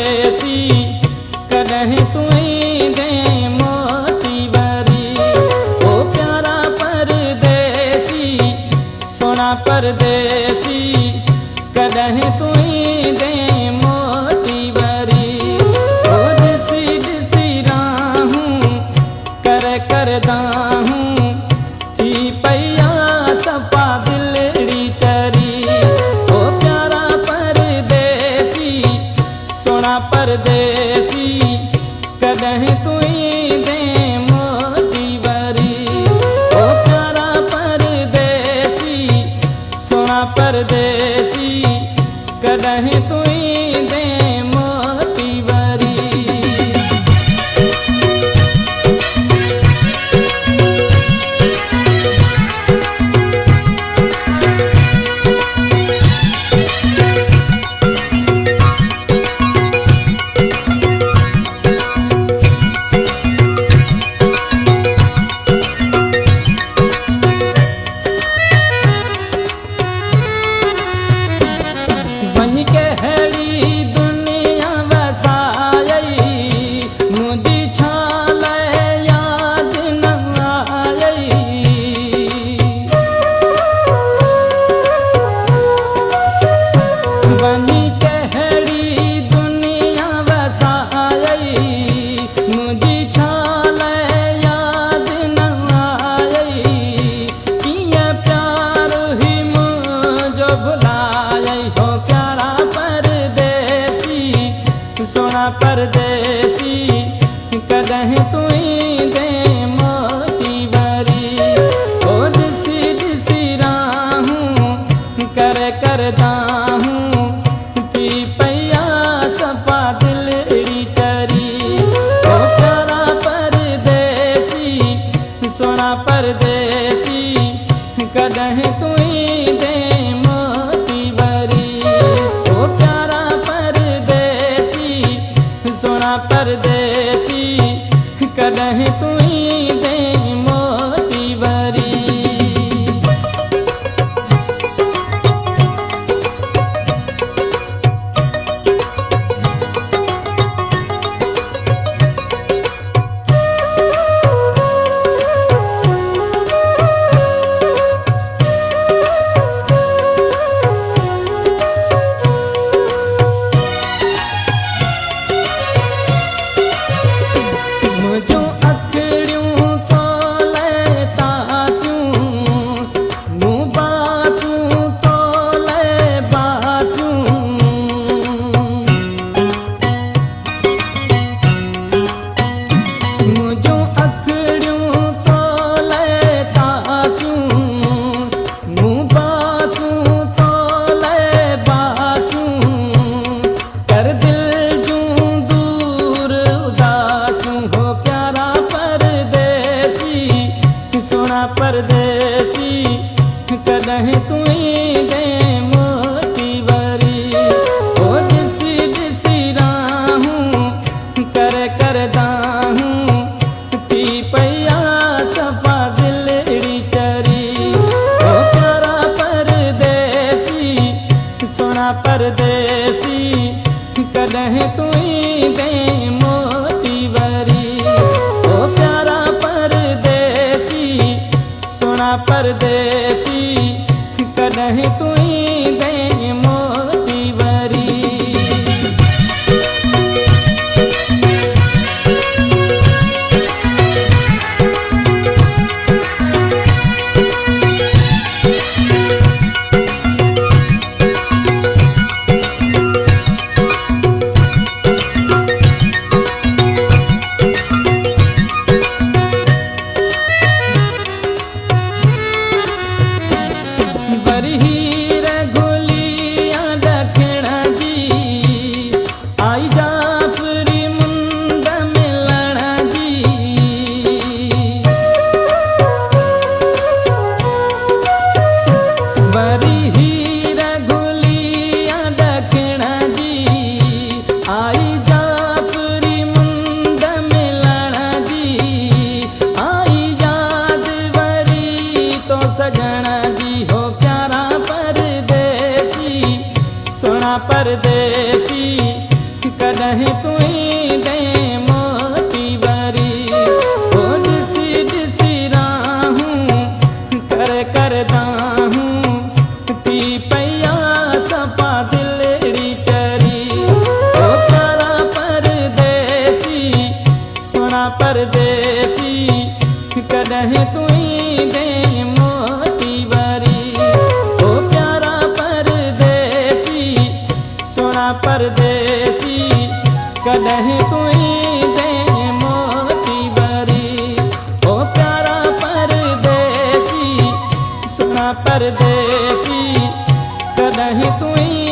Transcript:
परदेसी कदहीं तुई दे मोती वरी। ओ प्यारा परदेसी सोना परदेसी कदहीं तुई दे मोती वरी। ओ दिसी दिसी राहूं करदा हूं थी पैया सफा दिलड़ी चरी। ओ प्यारा परदेसी सोना परदेसी कदहीं तुई दे मोती वरी। ओ प्यारा परदेसी सोना परदेसी कदहीं तुई दे मोती वरी। सोना परदेसी कदहीं तुई दे मोती वरी। ओ दिसी दिसी राहूं करदा हूं थी पैया सफा दिलड़ी चरी। ओ प्यारा परदेसी सोना परदेसी कदहीं तुई दे मोती वरी। ओ प्यारा परदेसी सोना परदेसी कदहीं तुई दे मोती वरी। मुझो अखड़ियों तो लेता सूं मुँह बासूं तो ले बासूं। मुझो अखड़ियों तो लेता सूं मुँह बासूं तो ले बासूं। कर दिल जूं दूर उदासूं हो प्यारा परदेसी सोना परदेसी कदहीं तुई दे मोती वरी। ओ दिसी दिसी राहूं करदा हूं थी पैया सफा दिलड़ी चरी। ओ प्यारा परदेसी सोना परदेसी कदहीं तुई दे मोती वरी। ओ प्यारा परदेसी सोना परदेसी कदहीं तुई दे मोती वरी। वरी कॾहिं तुई दे मोटी वरी ओ ॾिसी ॾिसी राहूं कर करदाहूं थी पया सफ़ा दिलड़ी चरी ओ प्यारा परदेसी सोना परदेसी कॾहिं तुई दे मोटी वरी ओ प्यारा परदेसी सोना परदेसी कॾहिं तुई दे मोटी वरी ओ प्यारा परदेसी सोना परदेसी कॾहिं तुई